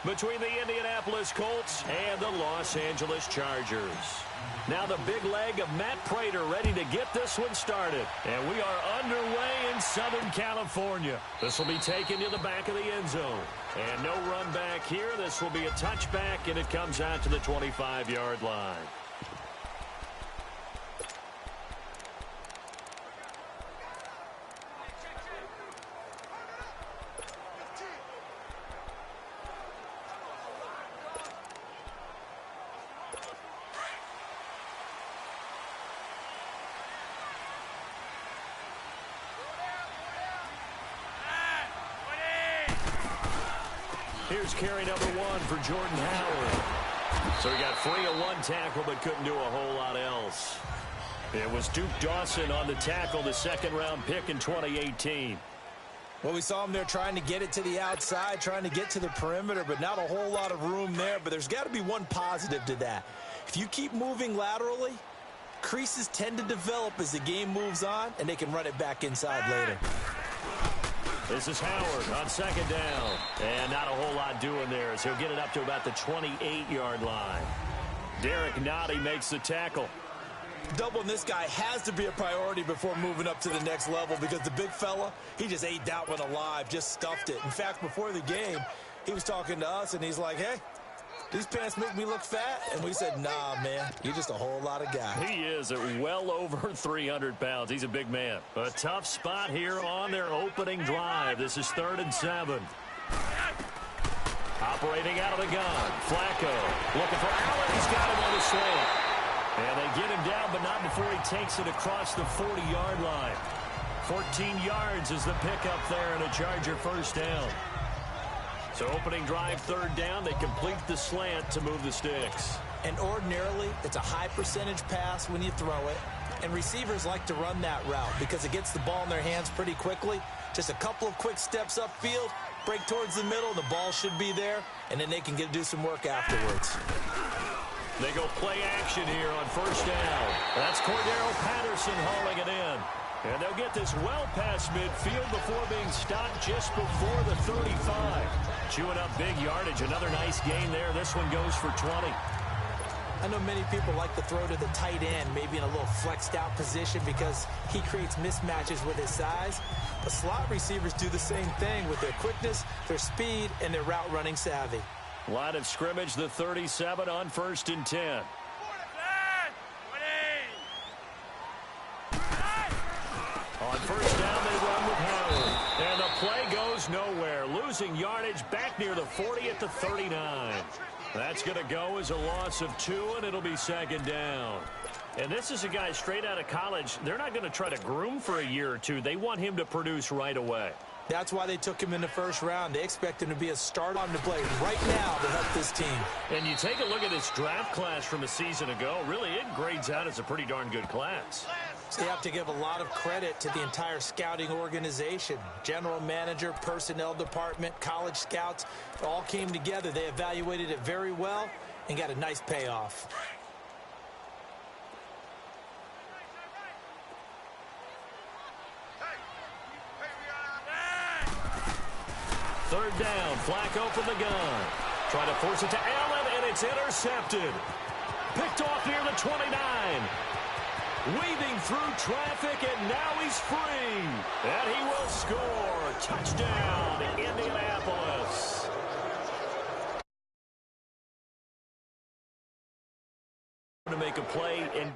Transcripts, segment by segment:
between the Indianapolis Colts and the Los Angeles Chargers. Now the big leg of Matt Prater ready to get this one started. And we are underway in Southern California. This will be taken to the back of the end zone. And no run back here. This will be a touchback, and it comes out to the 25-yard line. Here's carry number 1 for Jordan Howard. So he got free of one tackle but couldn't do a whole lot else. It was Duke Dawson on the tackle, the second-round pick in 2018. Well, we saw him there trying to get it to the outside, trying to get to the perimeter, but not a whole lot of room there. But there's got to be one positive to that. If you keep moving laterally, creases tend to develop as the game moves on, and they can run it back inside later. This is Howard on second down. And not a whole lot doing there as he'll get it up to about the 28-yard line. Derek Nottie makes the tackle. Doubling this guy has to be a priority before moving up to the next level because the big fella, he just ate that one alive, just stuffed it. In fact, before the game, he was talking to us, and he's like, hey, these pants make me look fat. And we said, nah, man, you're just a whole lot of guy. He is at well over 300 pounds. He's a big man. A tough spot here on their opening drive. This is 3rd and 7. Operating out of the gun. Flacco looking for Allen. He's got him on the slant. And they get him down, but not before he takes it across the 40-yard line. 14 yards is the pickup there and a Charger first down. So opening drive, 3rd down, they complete the slant to move the sticks. And ordinarily, it's a high percentage pass when you throw it. And receivers like to run that route because it gets the ball in their hands pretty quickly. Just a couple of quick steps upfield, break towards the middle, the ball should be there, and then they can do some work afterwards. They go play action here on 1st down. That's Cordero Patterson hauling it in. And they'll get this well past midfield before being stopped just before the 35. Chewing up big yardage. Another nice gain there. This one goes for 20. I know many people like to throw to the tight end, maybe in a little flexed out position because he creates mismatches with his size. But slot receivers do the same thing with their quickness, their speed, and their route running savvy. Line of scrimmage, the 37 on 1st and 10. On 1st down, they run with Howard. And the play goes nowhere. Losing yardage back near the 40 at the 39. That's going to go as a loss of 2, and it'll be 2nd down. And this is a guy straight out of college. They're not going to try to groom for a year or two. They want him to produce right away. That's why they took him in the 1st round. They expect him to be a starter on the play right now to help this team. And you take a look at this draft class from a season ago. Really, it grades out as a pretty darn good class. So you have to give a lot of credit to the entire scouting organization. General manager, personnel department, college scouts, all came together. They evaluated it very well and got a nice payoff. Third down, Flacco from the gun. Trying to force it to Allen, and it's intercepted. Picked off near the 29. Weaving through traffic, and now he's free. And he will score. Touchdown, Indianapolis. To make a play and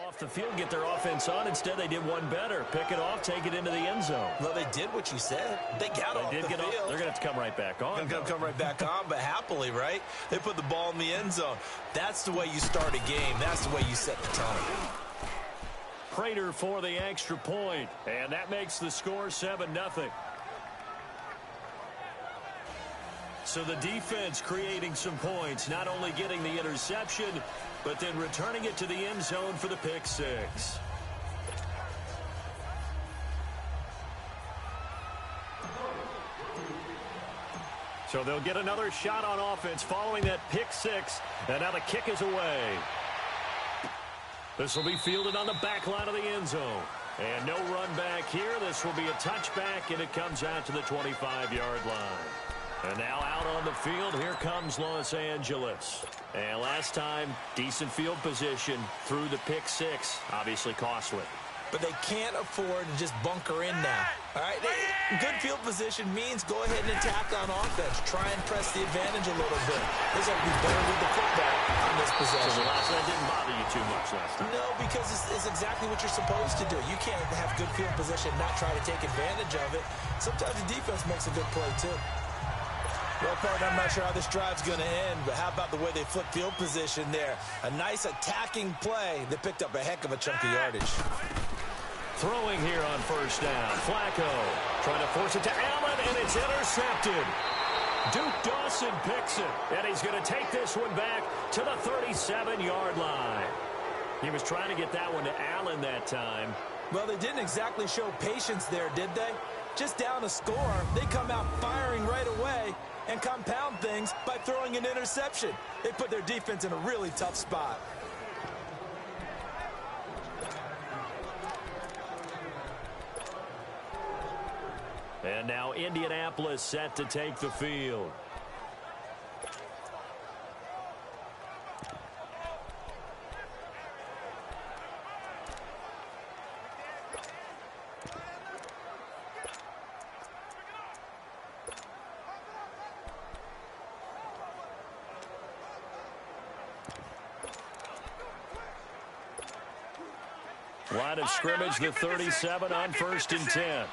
off the field, get their offense on. Instead, they did one better. Pick it off, take it into the end zone. Well, they did what you said. They got off the field. They're going to have to come right back on. Come right back on, but happily, right? They put the ball in the end zone. That's the way you start a game. That's the way you set the tone. Prater for the extra point, and that makes the score 7-0. So the defense creating some points, not only getting the interception, but then returning it to the end zone for the pick six. So they'll get another shot on offense following that pick six, and now the kick is away. This will be fielded on the back line of the end zone. And no run back this will be a touchback, and it comes out to the 25-yard line. And now out on the field, here comes Los Angeles. And last time, decent field position through the pick six, obviously costly. But they can't afford to just bunker in now. All right, good field position means go ahead and attack on offense. Try and press the advantage a little bit. This will be better with the football on this possession. So that didn't bother you too much last time? No, because it's exactly what you're supposed to do. You can't have good field position and not try to take advantage of it. Sometimes the defense makes a good play, too. Well, partner, I'm not sure how this drive's going to end, but how about the way they flip field position there? A nice attacking play that picked up a heck of a chunk of yardage. Throwing here on first down. Flacco trying to force it to Allen, and it's intercepted. Duke Dawson picks it, and he's going to take this one back to the 37-yard line. He was trying to get that one to Allen that time. Well, they didn't exactly show patience there, did they? Just down a score, they come out firing right away and compound things by throwing an interception. They put their defense in a really tough spot. And now Indianapolis set to take the field. Line of scrimmage, the 37 on 1st and 10.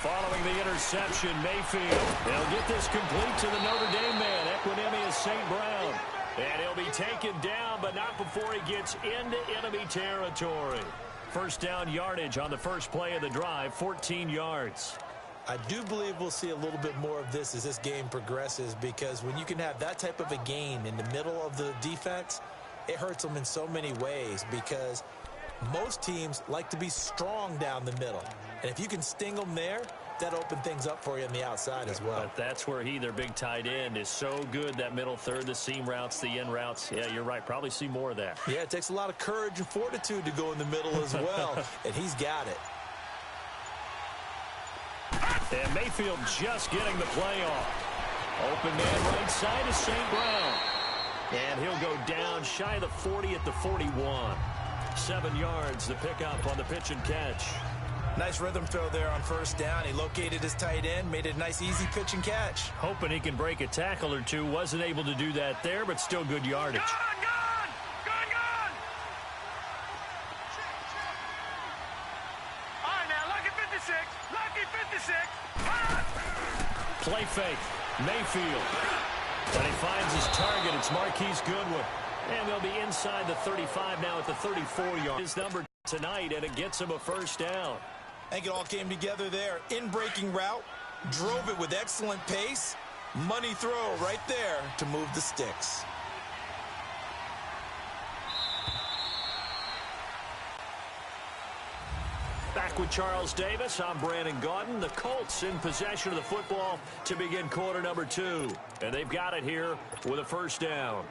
Following the interception, Mayfield. He'll get this complete to the Notre Dame man, Equinemius St. Brown. And he'll be taken down, but not before he gets into enemy territory. First down yardage on the first play of the drive, 14 yards. I do believe we'll see a little bit more of this as this game progresses, because when you can have that type of a gain in the middle of the defense, it hurts them in so many ways, because most teams like to be strong down the middle. And if you can sting them there, that opens things up for you on the outside as well. But that's where their big tight end, is so good, that middle third, the seam routes, the in routes. Yeah, you're right. Probably see more of that. Yeah, it takes a lot of courage and fortitude to go in the middle as well, and he's got it. And Mayfield just getting the play off. Open man right side is St. Brown. And he'll go down shy of the 40 at the 41. 7 yards, the pickup on the pitch and catch. Nice rhythm throw there on first down. He located his tight end, made it a nice, easy pitch and catch. Hoping he can break a tackle or two. Wasn't able to do that there, but still good yardage. Gone! All right, now, lucky 56. Lucky 56. Play fake. Mayfield. But he finds his target. It's Marquise Goodwin. And they'll be inside the 35 now at the 34-yard. His number tonight, and it gets him a first down. I think it all came together there. In-breaking route, drove it with excellent pace. Money throw right there to move the sticks. Back with Charles Davis, I'm Brandon Gaudin. The Colts in possession of the football to begin quarter number 2. And they've got it here with a first down.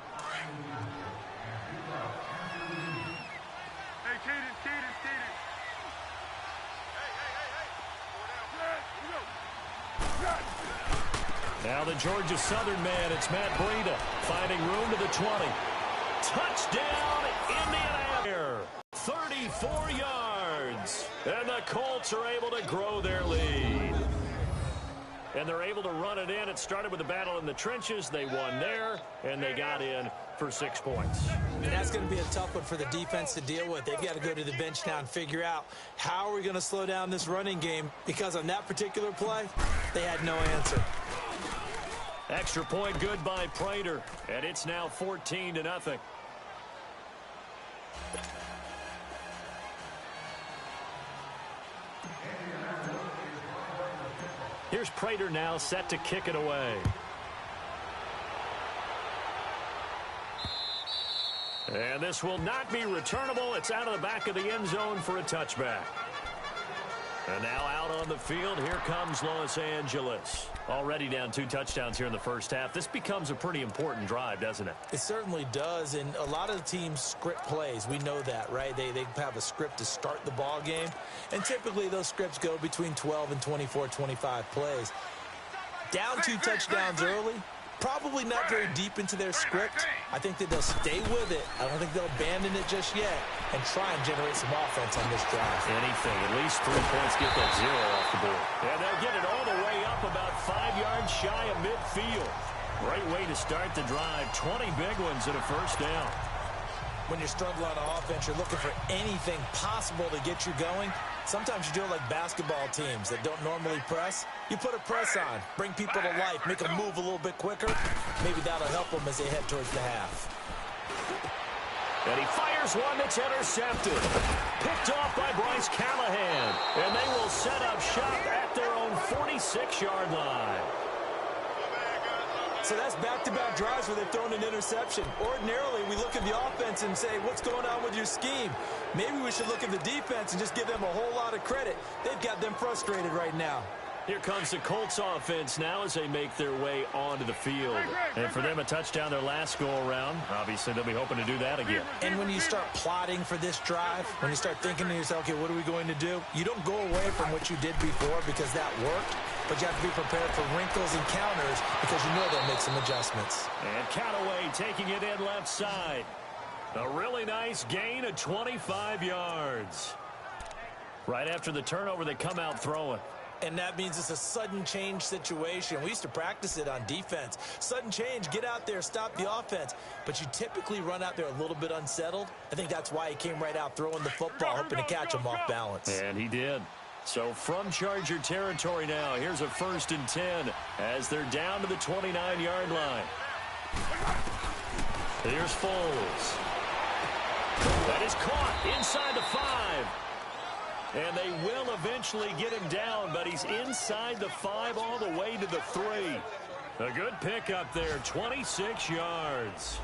Hey, Keaton. Now the Georgia Southern man, it's Matt Breida, finding room to the 20. Touchdown, Indiana! 34 yards. And the Colts are able to grow their lead. And they're able to run it in. It started with a battle in the trenches. They won there, and they got in for 6 points. And that's going to be a tough one for the defense to deal with. They've got to go to the bench now and figure out how are we going to slow down this running game, because on that particular play, they had no answer. Extra point good by Prater, and it's now 14-0. Here's Prater now set to kick it away. And this will not be returnable. It's out of the back of the end zone for a touchback. And now out on the field, here comes Los Angeles. Already down 2 touchdowns here in the first half. This becomes a pretty important drive, doesn't it? It certainly does, and a lot of the teams script plays. We know that, right? They have a script to start the ball game, and typically those scripts go between 12 and 24, 25 plays. Down 2 touchdowns early, probably not very deep into their script. I think that they'll stay with it. I don't think they'll abandon it just yet and try and generate some offense on this drive. Anything, at least 3 points, get that 0 off the board. And they'll get it all the way up about 5 yards shy of midfield. Great way to start the drive. 20 big ones and a first down. When you're struggling on offense, you're looking for anything possible to get you going. Sometimes you do it like basketball teams that don't normally press. You put a press on, bring people to life, make them move a little bit quicker. Maybe that'll help them as they head towards the half. And he fires one that's intercepted. Picked off by Bryce Callahan. And they will set up shop at their own 46-yard line. So that's back-to-back drives where they've thrown an interception. Ordinarily, we look at the offense and say, what's going on with your scheme? Maybe we should look at the defense and just give them a whole lot of credit. They've got them frustrated right now. Here comes the Colts offense now as they make their way onto the field. And for them, a touchdown their last go-around. Obviously, they'll be hoping to do that again. And when you start plotting for this drive, when you start thinking to yourself, okay, what are we going to do? You don't go away from what you did before because that worked, but you have to be prepared for wrinkles and counters because you know they'll make some adjustments. And Callaway taking it in left side. A really nice gain of 25 yards. Right after the turnover, they come out throwing. And that means it's a sudden change situation. We used to practice it on defense. Sudden change, get out there, stop the offense. But you typically run out there a little bit unsettled. I think that's why he came right out throwing the football, hoping to catch him off balance. And he did. So from Charger territory now, here's a 1st and 10 as they're down to the 29-yard line. Here's Foles. That is caught inside the 5. And they will eventually get him down, but he's inside the 5 all the way to the 3. A good pickup there, 26 yards.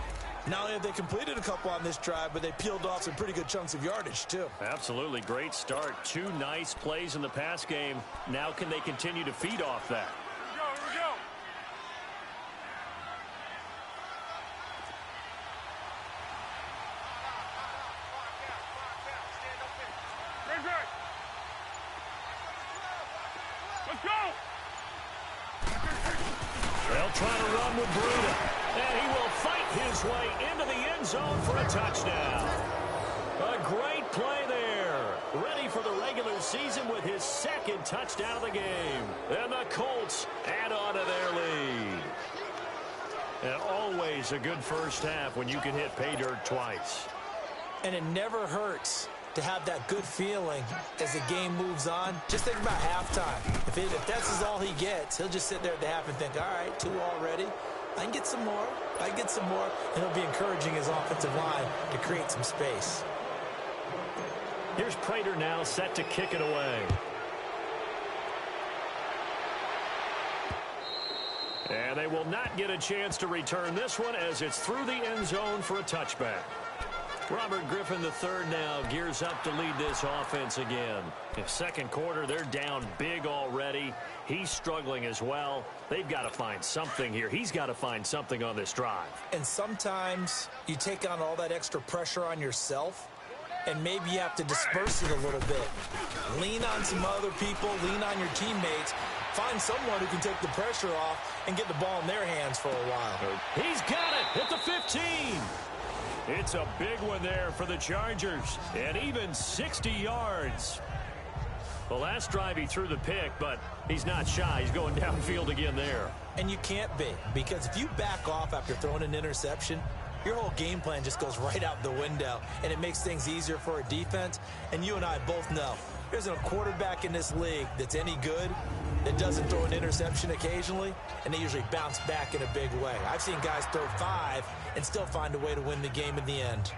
Not only have they completed a couple on this drive, but they peeled off some pretty good chunks of yardage, too. Absolutely, great start. 2 nice plays in the pass game. Now can they continue to feed off that? Here we go. Let's go. They'll try to run with Bruda. And he will fight his way into the end zone for a touchdown. A great play there. Ready for the regular season with his 2nd touchdown of the game. And the Colts add on to their lead. And always a good first half when you can hit pay dirt twice. And it never hurts to have that good feeling as the game moves on. Just think about halftime. If that's all he gets, he'll just sit there at the half and think, all right, 2 already. I can get some more. I can get some more. And he'll be encouraging his offensive line to create some space. Here's Prater now set to kick it away. And they will not get a chance to return this one as it's through the end zone for a touchback. Robert Griffin III now gears up to lead this offense again. In 2nd quarter, they're down big already. He's struggling as well. They've got to find something here. He's got to find something on this drive. And sometimes you take on all that extra pressure on yourself, and maybe you have to disperse it a little bit. Lean on some other people. Lean on your teammates. Find someone who can take the pressure off and get the ball in their hands for a while. He's got it at the 15. It's a big one there for the Chargers, and even 60 yards. The last drive he threw the pick, but he's not shy. He's going downfield again there. And you can't be, because if you back off after throwing an interception, your whole game plan just goes right out the window, and it makes things easier for a defense. And you and I both know there's a quarterback in this league that's any good that doesn't throw an interception occasionally, and they usually bounce back in a big way. I've seen guys throw 5 and still find a way to win the game in the end.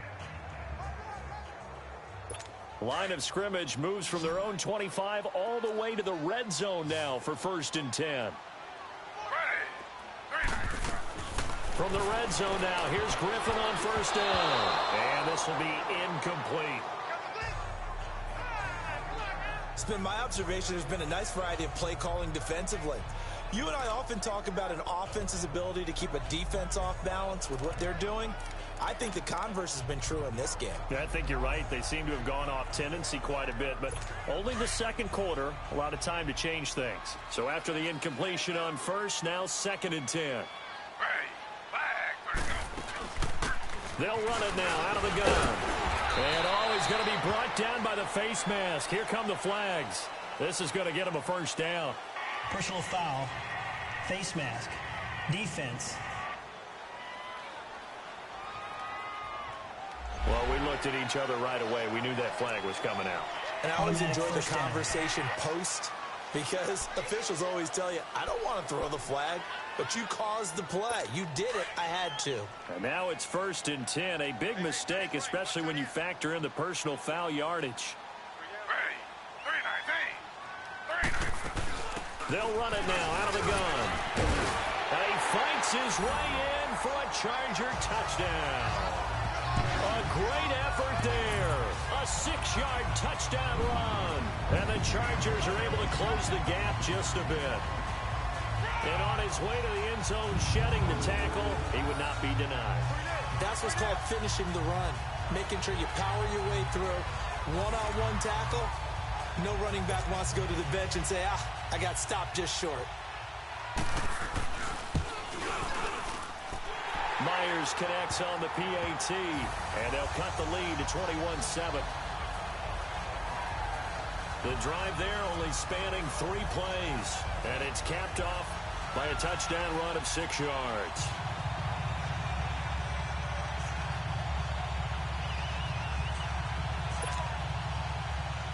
Line of scrimmage moves from their own 25 all the way to the red zone now for 1st and 10. From the red zone now, here's Griffin on 1st down. And this will be incomplete. been my observation. There's been a nice variety of play calling defensively. You and I often talk about an offense's ability to keep a defense off balance with what they're doing. I think the converse has been true in this game. Yeah, I think you're right. They seem to have gone off tendency quite a bit, but only the second quarter, a lot of time to change things. So after the incompletion on first, now 2nd and 10. They'll run it now out of the gun. And he's going to be brought down by the face mask. Here come the flags. This is going to get him a first down. Personal foul, face mask, defense. Well, we looked at each other right away. We knew that flag was coming out. And I always enjoy the conversation post, because officials always tell you, I don't want to throw the flag, but you caused the play. You did it. I had to. And now it's 1st and 10. A big mistake, especially when you factor in the personal foul yardage. They'll run it now out of the gun. And he fights his way in for a Charger touchdown. A great effort there. A 6-yard touchdown run. And the Chargers are able to close the gap just a bit. And on his way to the end zone, shedding the tackle, he would not be denied. That's what's called finishing the run. Making sure you power your way through. One-on-one tackle. No running back wants to go to the bench and say, I got stopped just short. Myers connects on the PAT, and they'll cut the lead to 21-7. The drive there only spanning 3 plays, and it's capped off by a touchdown run of 6 yards.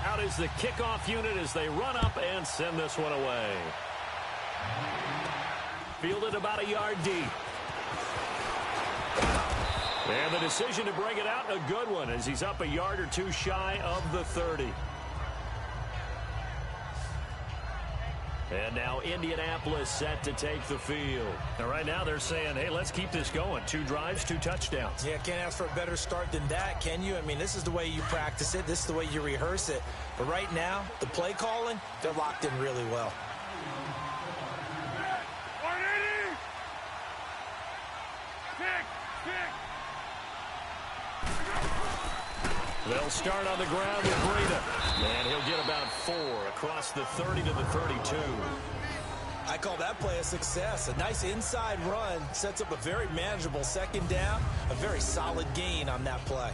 Out is the kickoff unit as they run up and send this one away. Fielded about a yard deep. And the decision to bring it out, a good one, as he's up a yard or 2 shy of the 30. And now Indianapolis set to take the field. And right now they're saying, hey, let's keep this going. 2 drives, 2 touchdowns. Yeah, can't ask for a better start than that, can you? I mean, this is the way you practice it. This is the way you rehearse it. But right now, the play calling, they're locked in really well. They'll start on the ground with Breida. And he'll get about 4 across the 30 to the 32. I call that play a success. A nice inside run sets up a very manageable 2nd down. A very solid gain on that play.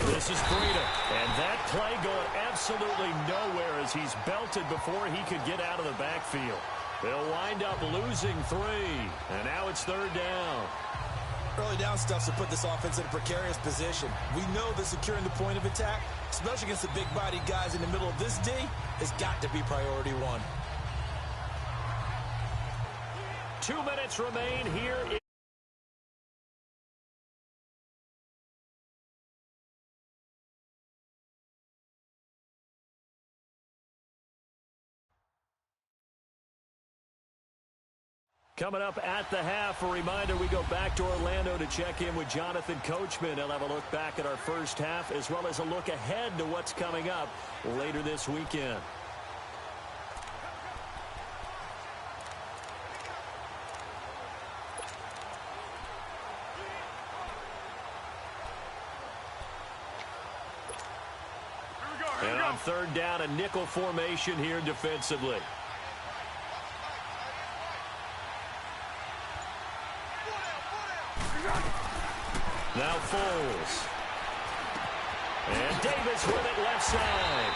This is Breida, and that play going absolutely nowhere as he's belted before he could get out of the backfield. They'll wind up losing 3, and now it's 3rd down. Early down stuff to put this offense in a precarious position. We know that securing the point of attack, especially against the big-bodied guys in the middle of this D, has got to be priority 1. 2 minutes remain here. Coming up at the half, a reminder, we go back to Orlando to check in with Jonathan Coachman. He'll have a look back at our first half as well as a look ahead to what's coming up later this weekend. And on 3rd down, a nickel formation here defensively. Now Foles. And Davis with it left side.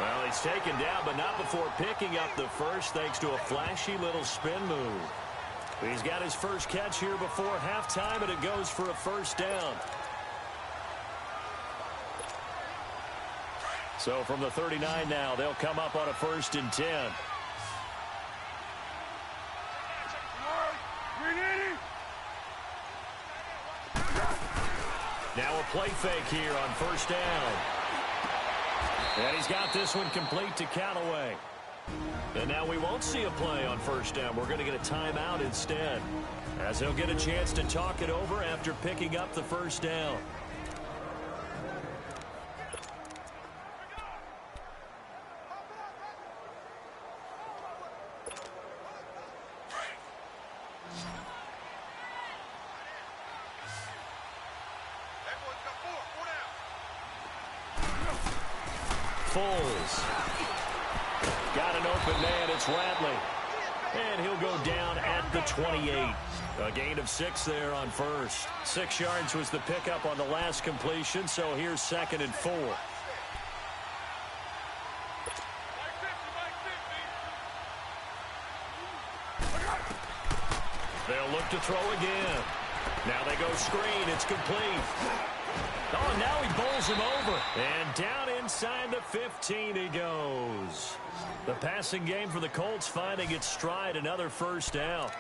Well, he's taken down, but not before picking up the first thanks to a flashy little spin move. He's got his first catch here before halftime, and it goes for a 1st down. So from the 39 now, they'll come up on a 1st and 10. play fake here on first down. And he's got this one complete to Callaway. And now we won't see a play on first down. We're going to get a timeout instead, as he'll get a chance to talk it over after picking up the first down. Foles. Got an open man. It's Radley. And he'll go down at the 28. A gain of 6 there on first. 6 yards was the pickup on the last completion, so here's 2nd and 4. They'll look to throw again. Now they go screen. It's complete. Oh, and now he bowls him over. And down inside the 15 he goes. The passing game for the Colts finding its stride, another first down.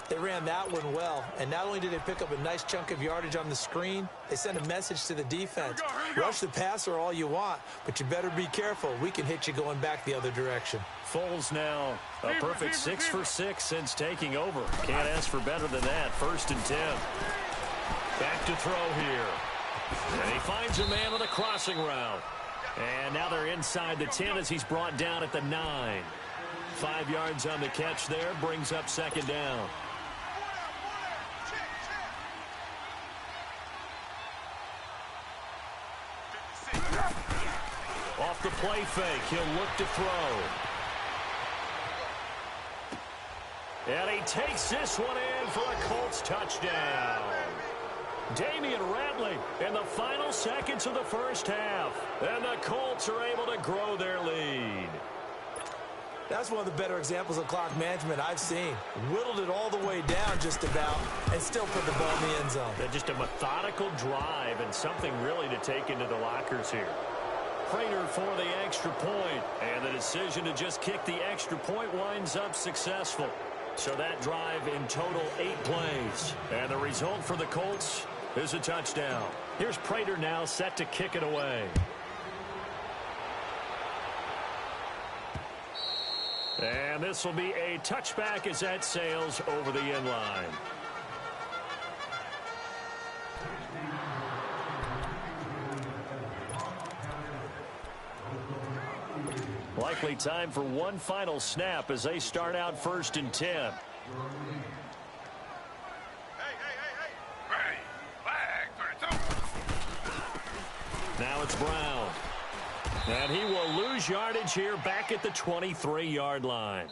They ran that one well, and not only did they pick up a nice chunk of yardage on the screen, they sent a message to the defense. Rush the passer all you want, but you better be careful. We can hit you going back the other direction. Foles now a perfect 6 for 6 since taking over. Can't ask for better than that. 1st and 10. Back to throw here. And he finds a man on a crossing route. And now they're inside the 10 as he's brought down at the 9. 5 yards on the catch there, brings up 2nd down. Off the play fake, he'll look to throw. And he takes this one in for a Colts touchdown. Damian Radley in the final seconds of the first half. And the Colts are able to grow their lead. That's one of the better examples of clock management I've seen. Whittled it all the way down just about and still put the ball in the end zone. Just a methodical drive and something really to take into the lockers here. Prater for the extra point. And the decision to just kick the extra point winds up successful. So that drive in total 8 plays. And the result for the Colts is a touchdown. Here's Prater now set to kick it away. And this will be a touchback as that sails over the end line. Likely time for one final snap as they start out 1st and 10. Now it's Brown. And he will lose yardage here back at the 23-yard line.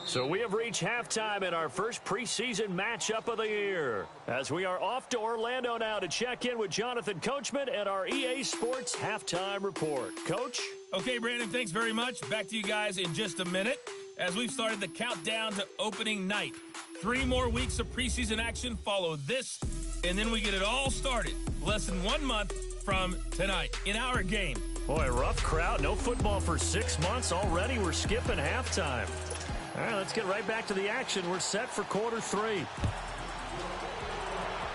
So we have reached halftime in our first preseason matchup of the year, as we are off to Orlando now to check in with Jonathan Coachman and our EA Sports Halftime Report. Coach? Okay, Brandon, thanks very much. Back to you guys in just a minute as we've started the countdown to opening night. 3 more weeks of preseason action follow this, and then we get it all started less than 1 month from tonight in our game. Boy, rough crowd. No football for 6 months. Already we're skipping halftime. All right, let's get right back to the action. We're set for quarter 3.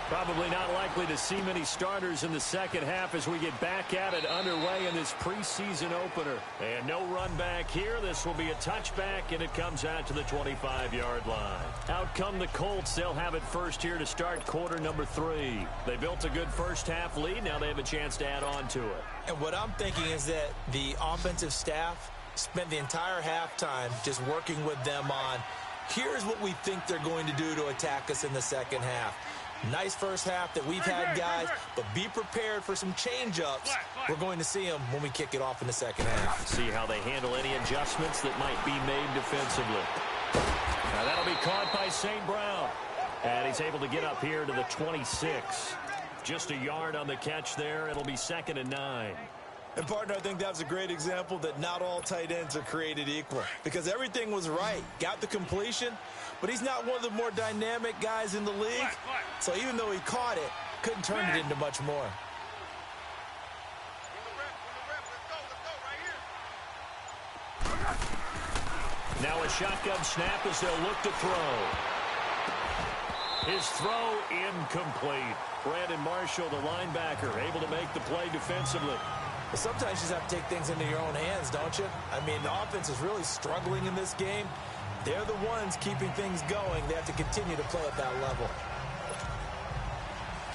Probably not likely to see many starters in the second half as we get back at it underway in this preseason opener. And no run back here. This will be a touchback, and it comes out to the 25-yard line. Out come the Colts. They'll have it first here to start quarter number 3. They built a good first half lead. Now they have a chance to add on to it. And what I'm thinking is that the offensive staff spent the entire halftime just working with them on, here's what we think they're going to do to attack us in the second half. Nice first half that we've had, guys, but be prepared for some change-ups. We're going to see them when we kick it off in the second half. See how they handle any adjustments that might be made defensively. Now that'll be caught by St. Brown. And he's able to get up here to the 26. Just a yard on the catch there. It'll be 2nd and 9. And, partner, I think that's a great example that not all tight ends are created equal, because everything was right. Got the completion, but he's not one of the more dynamic guys in the league. So even though he caught it, couldn't turn it into much more. Now a shotgun snap as they'll look to throw. His throw incomplete. Brandon Marshall, the linebacker, able to make the play defensively. Sometimes you just have to take things into your own hands, don't you? I mean, the offense is really struggling in this game. They're the ones keeping things going. They have to continue to play at that level.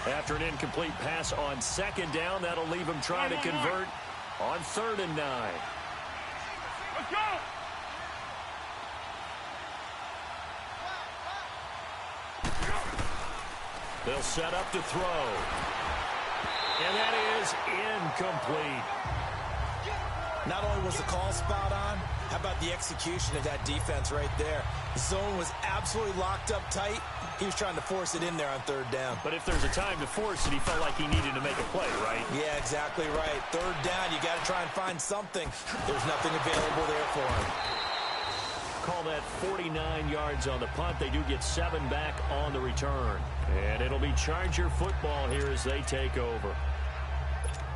After an incomplete pass on second down, that'll leave him trying to convert on 3rd and 9. Let's go! They'll set up to throw. And that is incomplete. Not only was the call spot on, how about the execution of that defense right there? The zone was absolutely locked up tight. He was trying to force it in there on 3rd down. But if there's a time to force it, he felt like he needed to make a play, right? Yeah, exactly right. 3rd down, you got to try and find something. There's nothing available there for him. Call that 49 yards on the punt. They do get 7 back on the return. And it'll be Charger football here as they take over.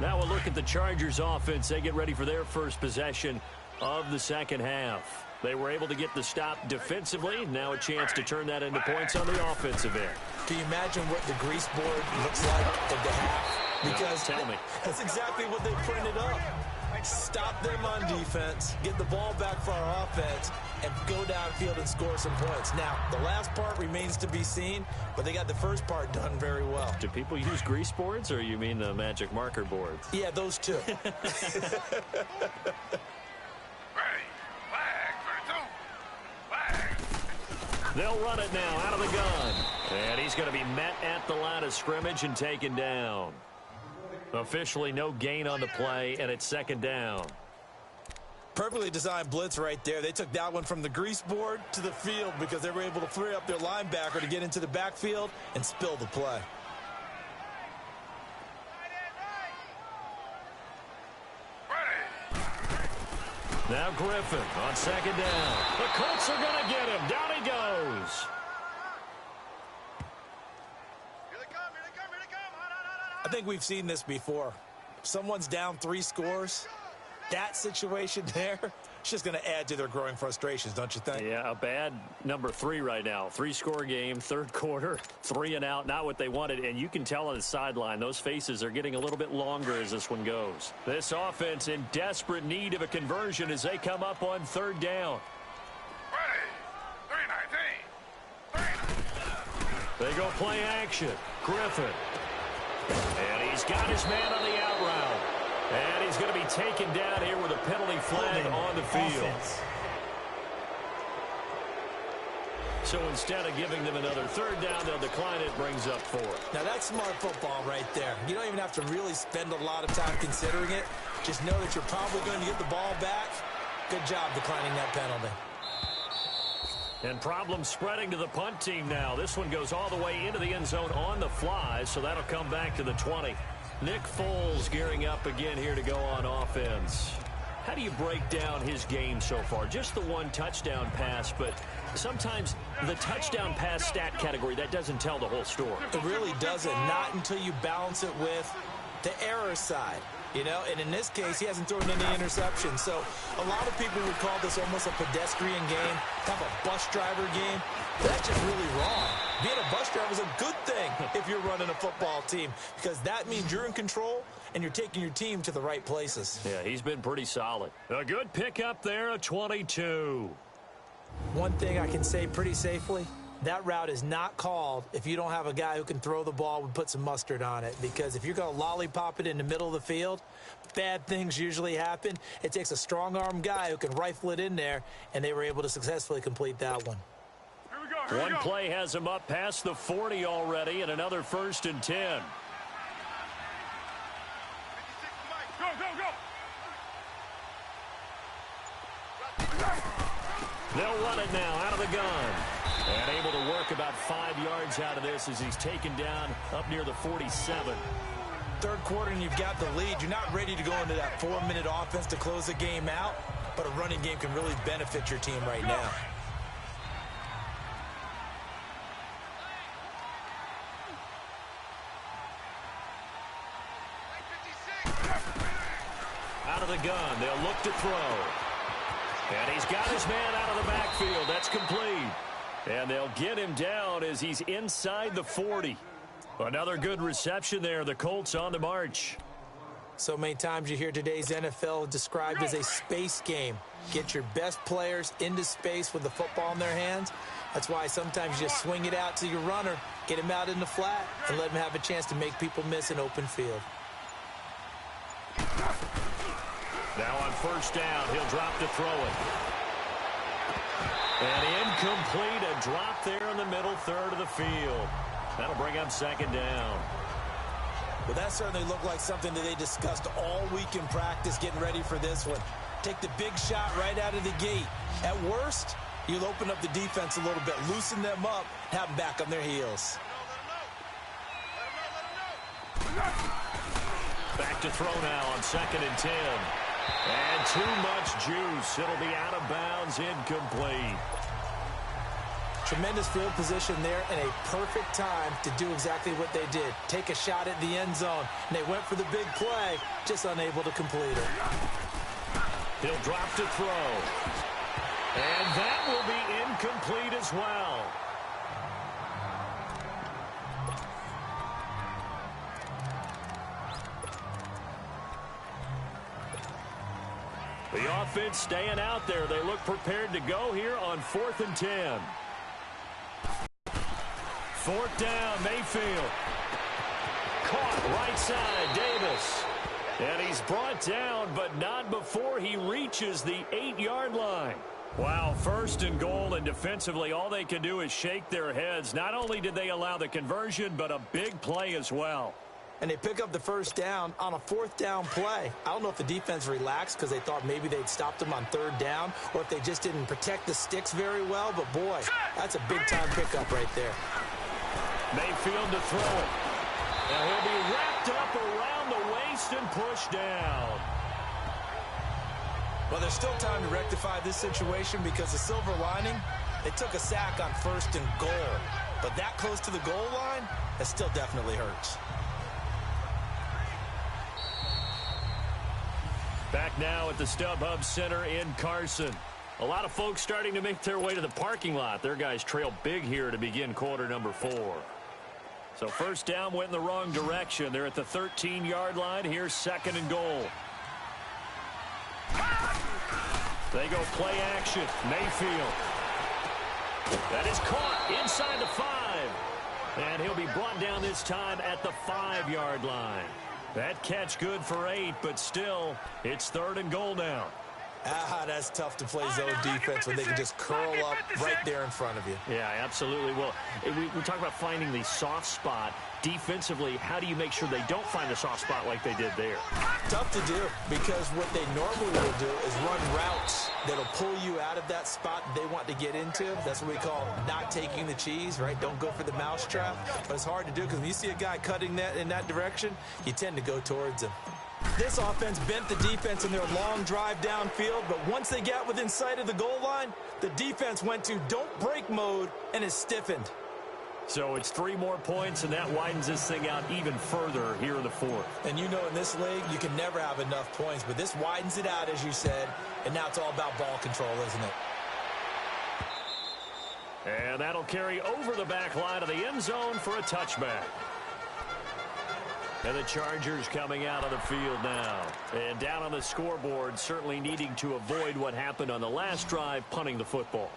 Now we'll look at the Chargers offense. They get ready for their first possession of the second half. They were able to get the stop defensively. Now a chance to turn that into points on the offensive end. Can you imagine what the grease board looks like at the half? Because no, tell me. That's exactly what they printed up. Stop them on defense, get the ball back for our offense, and go downfield and score some points. Now, the last part remains to be seen, but they got the first part done very well. Do people use grease boards, or you mean the magic marker boards? Yeah, those two. They'll run it now out of the gun. And he's going to be met at the line of scrimmage and taken down. Officially no gain on the play, and it's 2nd down. Perfectly designed blitz right there. They took that one from the grease board to the field because they were able to free up their linebacker to get into the backfield and spill the play. Now Griffin on 2nd down. The Colts are going to get him. Down he goes. I think we've seen this before. Someone's down 3 scores. That situation there, it's just going to add to their growing frustrations, don't you think? Yeah, a bad number 3 right now. 3-score game, 3rd quarter, 3 and out, not what they wanted. And you can tell on the sideline, those faces are getting a little bit longer as this one goes. This offense in desperate need of a conversion as they come up on 3rd down. They go play action. Griffin. And he's got his man on the out route. And he's going to be taken down here with a penalty flag on the field. So instead of giving them another 3rd down, they'll decline it, brings up 4. Now that's smart football right there. You don't even have to really spend a lot of time considering it. Just know that you're probably going to get the ball back. Good job declining that penalty. And problems spreading to the punt team now. This one goes all the way into the end zone on the fly, so that'll come back to the 20. Nick Foles gearing up again here to go on offense. How do you break down his game so far? Just the 1 touchdown pass, but sometimes the touchdown pass stat category, that doesn't tell the whole story. It really doesn't, not until you balance it with the error side. You know, and in this case, he hasn't thrown any interceptions. So a lot of people would call this almost a pedestrian game, kind of a bus driver game. That's just really wrong. Being a bus driver is a good thing if you're running a football team, because that means you're in control and you're taking your team to the right places. Yeah, he's been pretty solid. A good pickup there, a 22. One thing I can say pretty safely, that route is not called if you don't have a guy who can throw the ball and put some mustard on it. Because if you're going to lollipop it in the middle of the field, bad things usually happen. It takes a strong-arm guy who can rifle it in there, and they were able to successfully complete that one. One play has him up past the 40 already, and another 1st and 10. They'll run it now out of the gun. And able to work about 5 yards out of this as he's taken down up near the 47. 3rd quarter and you've got the lead. You're not ready to go into that 4-minute offense to close the game out, but a running game can really benefit your team right now. Out of the gun, they'll look to throw. And he's got his man out of the backfield. That's complete. And they'll get him down as he's inside the 40. Another good reception there. The Colts on the march. So many times you hear today's NFL described as a space game. Get your best players into space with the football in their hands. That's why sometimes you just swing it out to your runner, get him out in the flat, and let him have a chance to make people miss an open field. Now on first down, he'll drop to throw it. And incomplete, a drop there in the middle third of the field. That'll bring up second down. Well, that certainly looked like something that they discussed all week in practice getting ready for this one. Take the big shot right out of the gate. At worst, you'll open up the defense a little bit, loosen them up, have them back on their heels. Back to throw now on 2nd and 10. And too much juice. It'll be out of bounds, incomplete. Tremendous field position there and a perfect time to do exactly what they did. Take a shot at the end zone. And they went for the big play, just unable to complete it. He'll drop to throw. And that will be incomplete as well. The offense staying out there. They look prepared to go here on 4th and 10. 4th down, Mayfield. Caught right side, Davis. And he's brought down, but not before he reaches the 8-yard line. Wow, 1st and goal, and defensively all they can do is shake their heads. Not only did they allow the conversion, but a big play as well. And they pick up the first down on a 4th down play. I don't know if the defense relaxed because they thought maybe they'd stopped them on 3rd down, or if they just didn't protect the sticks very well. But, boy, that's a big-time pickup right there. Mayfield to throw it. And he'll be wrapped up around the waist and pushed down. Well, there's still time to rectify this situation because the silver lining, they took a sack on 1st and goal. But that close to the goal line, that still definitely hurts. Back now at the StubHub Center in Carson. A lot of folks starting to make their way to the parking lot. Their guys trail big here to begin quarter number 4. So first down went in the wrong direction. They're at the 13-yard line. Here's 2nd and goal. They go play action. Mayfield. That is caught inside the 5. And he'll be brought down this time at the 5-yard line. That catch good for 8, but still, it's 3rd and goal now. That's tough to play zone defense when they can just curl up right there in front of you. Yeah, absolutely. Well, we talk about finding the soft spot. Defensively, how do you make sure they don't find the soft spot like they did there? Tough to do because what they normally will do is run routes that'll pull you out of that spot they want to get into. That's what we call not taking the cheese, right? Don't go for the mousetrap. But it's hard to do because when you see a guy cutting that in that direction, you tend to go towards him. This offense bent the defense in their long drive downfield, but once they got within sight of the goal line, the defense went to don't break mode and is stiffened. So it's 3 more points, and that widens this thing out even further here in the 4th. And you know in this league, you can never have enough points, but this widens it out, as you said, and now it's all about ball control, isn't it? And that'll carry over the back line of the end zone for a touchback. And the Chargers coming out of the field now. And down on the scoreboard, certainly needing to avoid what happened on the last drive, punting the football.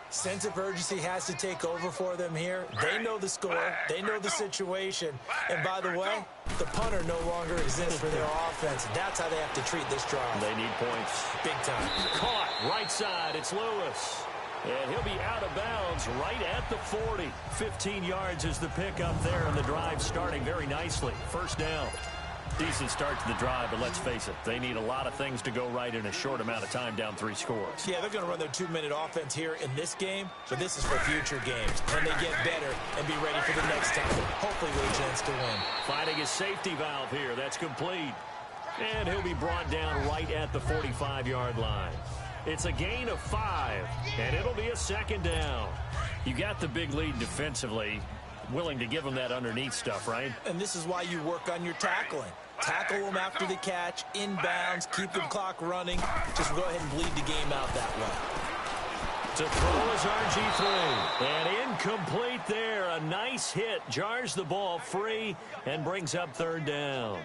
Sense of urgency has to take over for them here. They know the score. They know the situation. And by the way, the punter no longer exists for their offense. That's how they have to treat this drive. They need points. Big time. Caught right side. It's Lewis. And he'll be out of bounds right at the 40. 15 yards is the pickup there, and the drive starting very nicely. First down. Decent start to the drive, but let's face it, they need a lot of things to go right in a short amount of time, down 3 scores. Yeah, they're going to run their 2-minute offense here in this game, but this is for future games. Can they get better and be ready for the next time? Hopefully with a chance to win. Finding his safety valve here. That's complete. And he'll be brought down right at the 45-yard line. It's a gain of 5, and it'll be a 2nd down. You got the big lead defensively, willing to give them that underneath stuff, right? And this is why you work on your tackling. Tackle them after the catch, inbounds, keep the clock running. Just go ahead and bleed the game out that way. To throw is RG3. And incomplete there. A nice hit. Jars the ball free and brings up third down.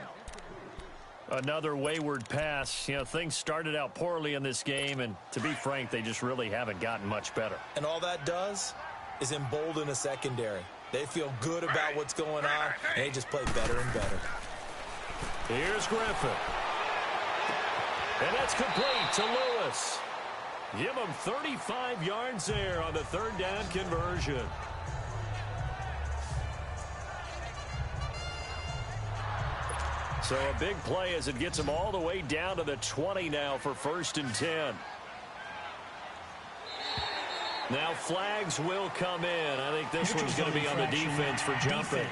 Another wayward pass. You know, things started out poorly in this game, and to be frank, they just really haven't gotten much better. And all that does is embolden a secondary. They feel good about what's going on, and they just play better and better. Here's Griffin. And that's complete to Lewis. Give him 35 yards there on the third down conversion. So a big play as it gets him all the way down to the 20 now for 1st and 10. Now flags will come in. I think this one's going to be on the defense for jumping.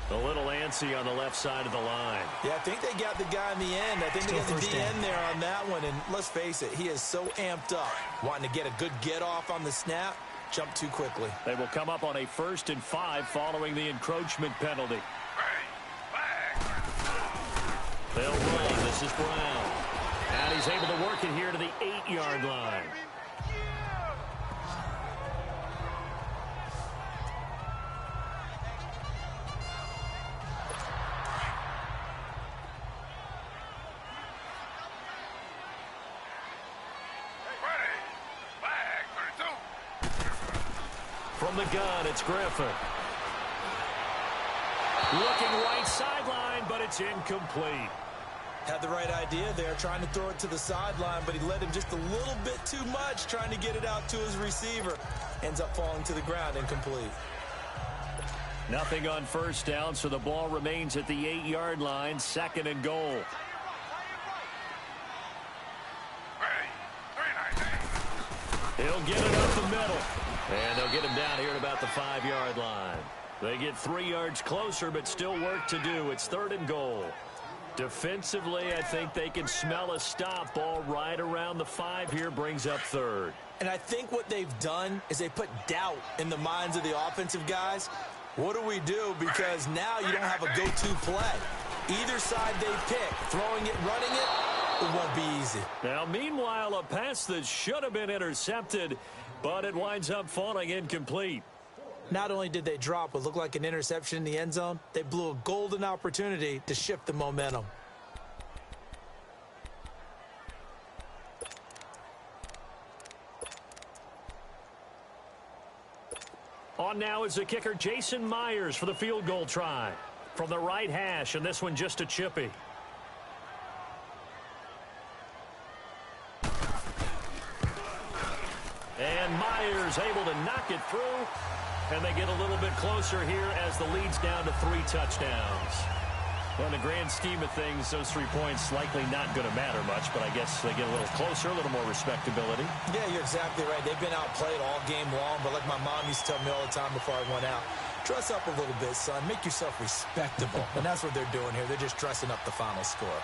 A little antsy on the left side of the line. Yeah, I think they got the guy in the end. I think they got the DN there on that one. And let's face it, he is so amped up, wanting to get a good get-off on the snap, jump too quickly. They will come up on a 1st and 5 following the encroachment penalty. They'll run. This is Brown. And he's able to work it here to the 8-yard line. From the gun, it's Griffin. Looking right sideline, but it's incomplete. Had the right idea there, trying to throw it to the sideline, but he led him just a little bit too much, trying to get it out to his receiver. Ends up falling to the ground, incomplete. Nothing on 1st down, so the ball remains at the 8-yard line, 2nd and goal. He'll get it up the middle. And they'll get him down here at about the 5-yard line. They get 3 yards closer, but still work to do. It's 3rd and goal. Defensively, I think they can smell a stop. Ball right around the 5 here, brings up 3rd. And I think what they've done is they put doubt in the minds of the offensive guys. What do we do? Because now you don't have a go-to play. Either side they pick, throwing it, running it won't be easy. Now, meanwhile, a pass that should have been intercepted, but it winds up falling incomplete. Not only did they drop what looked like an interception in the end zone, they blew a golden opportunity to shift the momentum. On now is the kicker, Jason Myers, for the field goal try. From the right hash, and this one just a chippy. And Myers able to knock it through. And they get a little bit closer here as the lead's down to 3 touchdowns. Well, in the grand scheme of things, those 3 points likely not going to matter much, but I guess they get a little closer, a little more respectability. Yeah, you're exactly right. They've been outplayed all game long, but like my mom used to tell me all the time before I went out, dress up a little bit, son. Make yourself respectable. And that's what they're doing here. They're just dressing up the final score.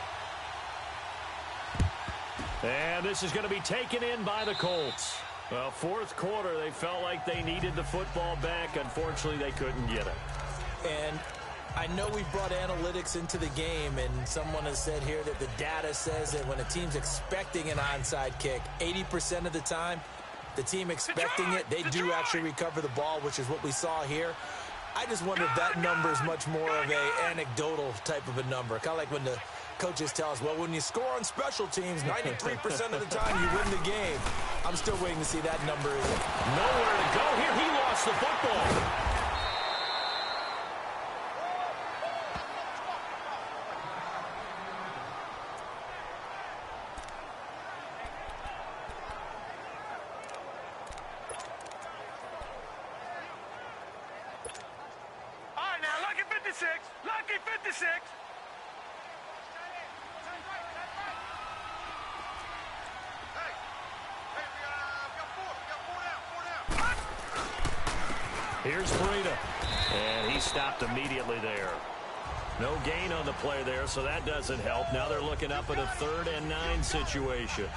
And this is going to be taken in by the Colts. Well, 4th quarter, they felt like they needed the football back. Unfortunately, they couldn't get it. And I know we've brought analytics into the game, and someone has said here that the data says that when a team's expecting an onside kick, 80% of the time, the team expecting it, they do actually recover the ball, which is what we saw here. I just wonder if that number is much more of a anecdotal type of a number. Kind of like when the coaches tell us, well, when you score on special teams, 93% of the time you win the game. I'm still waiting to see that number. Nowhere to go here. He lost the football. All right, now, lucky 56. Lucky 56. Here's Breida, and he stopped immediately there. No gain on the play there, so that doesn't help. Now they're looking up at a 3rd and 9 situation.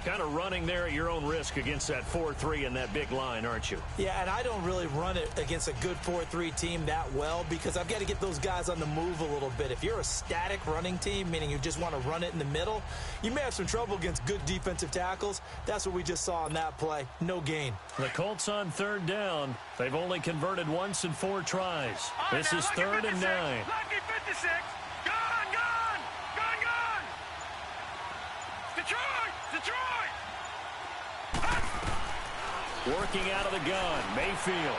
Kind of running there at your own risk against that 4-3 and that big line, aren't you? Yeah, and I don't really run it against a good 4-3 team that well because I've got to get those guys on the move a little bit. If you're a static running team, meaning you just want to run it in the middle, you may have some trouble against good defensive tackles. That's what we just saw on that play. No gain. The Colts on third down. They've only converted once in 4 tries. This is 3rd and 9. Lucky 56. Gone. Detroit. Working out of the gun, Mayfield.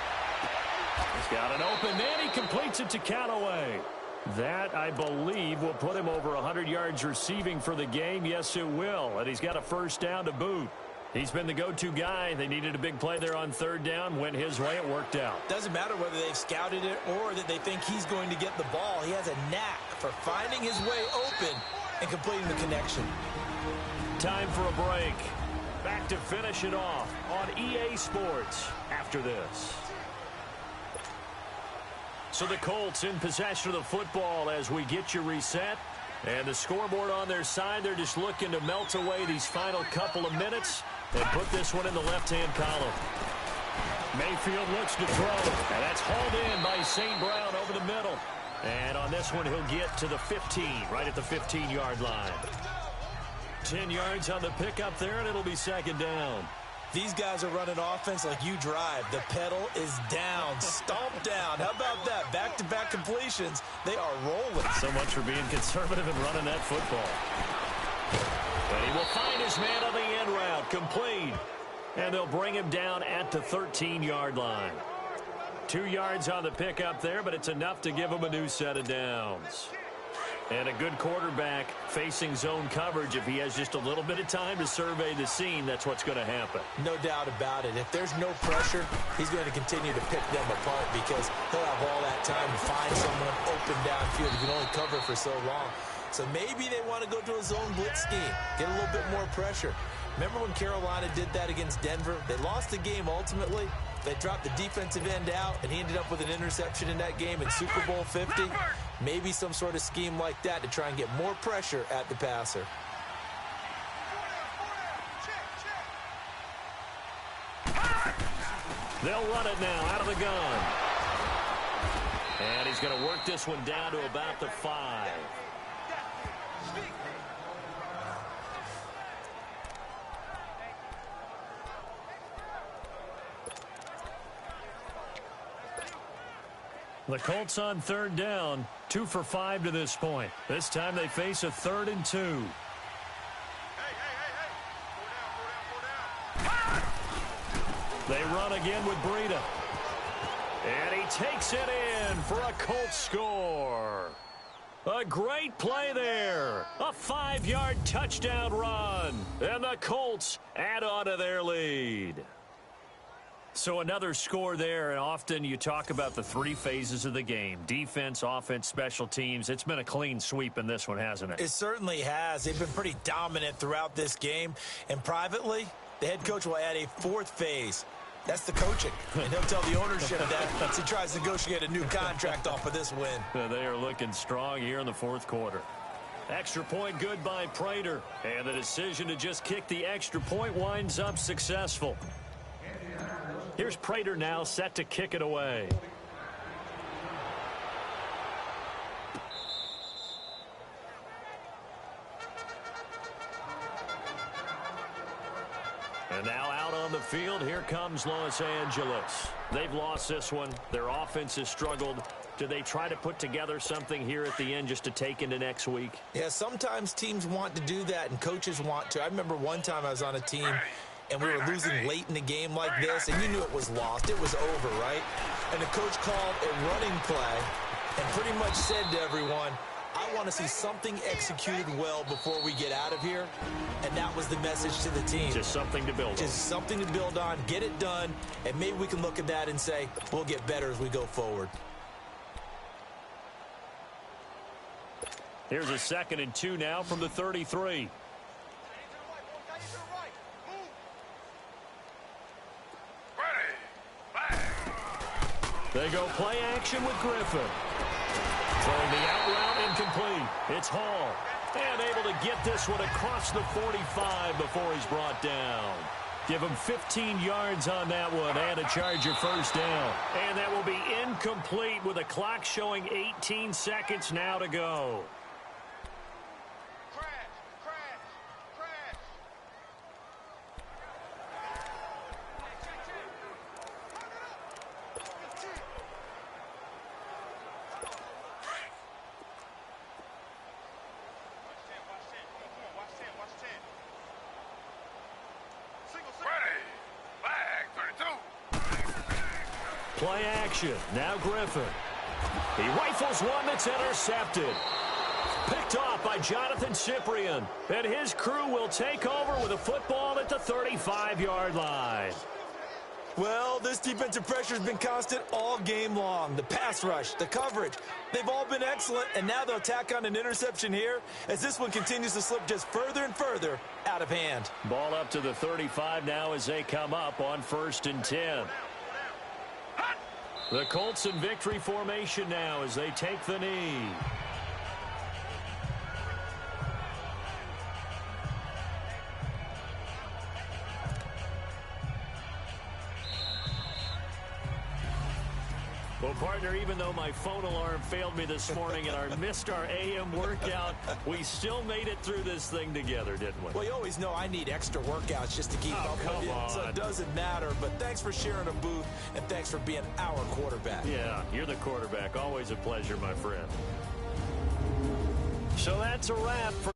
He's got an open man. He completes it to Callaway. That, I believe, will put him over 100 yards receiving for the game. Yes, it will. And he's got a first down to boot. He's been the go-to guy. They needed a big play there on third down. Went his way. It worked out. Doesn't matter whether they've scouted it or that they think he's going to get the ball. He has a knack for finding his way open and completing the connection. Time for a break. Back to finish it off on EA Sports after this. So the Colts in possession of the football as we get you reset. And the scoreboard on their side, they're just looking to melt away these final couple of minutes and put this one in the left-hand column. Mayfield looks to throw, and that's hauled in by St. Brown over the middle. And on this one, he'll get to the 15, right at the 15-yard line. 10 yards on the pickup there, and it'll be second down. These guys are running offense like you drive. The pedal is down, stomped down. How about that? Back-to-back completions. They are rolling. So much for being conservative and running that football. And he will find his man on the end route, complete. And they'll bring him down at the 13-yard line. 2 yards on the pickup there, but it's enough to give him a new set of downs. And a good quarterback facing zone coverage. If he has just a little bit of time to survey the scene, that's what's going to happen. No doubt about it. If there's no pressure, he's going to continue to pick them apart because he'll have all that time to find someone open downfield. You can only cover for so long. So maybe they want to go to a zone blitz scheme, get a little bit more pressure. Remember when Carolina did that against Denver? They lost the game ultimately. They dropped the defensive end out, and he ended up with an interception in that game in Super Bowl 50. Maybe some sort of scheme like that to try and get more pressure at the passer. They'll run it now out of the gun. And he's going to work this one down to about the 5. The Colts on third down, 2 for 5 to this point. This time they face a 3rd and 2. They run again with Breida. And he takes it in for a Colts score. A great play there. A 5-yard touchdown run. And the Colts add on to their lead. So another score there, and often you talk about the 3 phases of the game. Defense, offense, special teams. It's been a clean sweep in this one, hasn't it? It certainly has. They've been pretty dominant throughout this game. And privately, the head coach will add a 4th phase. That's the coaching. And he'll tell the ownership that as he tries to negotiate a new contract off of this win. They are looking strong here in the 4th quarter. Extra point good by Prater. And the decision to just kick the extra point winds up successful. Here's Prater now set to kick it away. And now out on the field, here comes Los Angeles. They've lost this one. Their offense has struggled. Do they try to put together something here at the end just to take into next week? Yeah, sometimes teams want to do that and coaches want to. I remember one time I was on a team and we were losing late in the game like this, and you knew it was lost. It was over, right? And the coach called a running play and pretty much said to everyone, I want to see something executed well before we get out of here. And that was the message to the team. Just something to build on. Just something to build on, get it done, and maybe we can look at that and say, we'll get better as we go forward. Here's a 2nd and 2 now from the 33. They go play action with Griffin. Throwing the out route incomplete. It's Hall. And able to get this one across the 45 before he's brought down. Give him 15 yards on that one and a Charger first down. And that will be incomplete with the clock showing 18 seconds now to go. Play action. Now Griffin. He rifles one that's intercepted. Picked off by Jonathan Cyprien. And his crew will take over with a football at the 35-yard line. Well, this defensive pressure has been constant all game long. The pass rush, the coverage, they've all been excellent, and now they'll tack on an interception here as this one continues to slip just further and further out of hand. Ball up to the 35 now as they come up on 1st and 10. The Colts in victory formation now as they take the knee. Well, partner, even though my phone alarm failed me this morning and I missed our AM workout, we still made it through this thing together, didn't we? Well, you always know I need extra workouts just to keep up with you, so it doesn't matter. But thanks for sharing a booth, and thanks for being our quarterback. Yeah, you're the quarterback. Always a pleasure, my friend. So that's a wrap for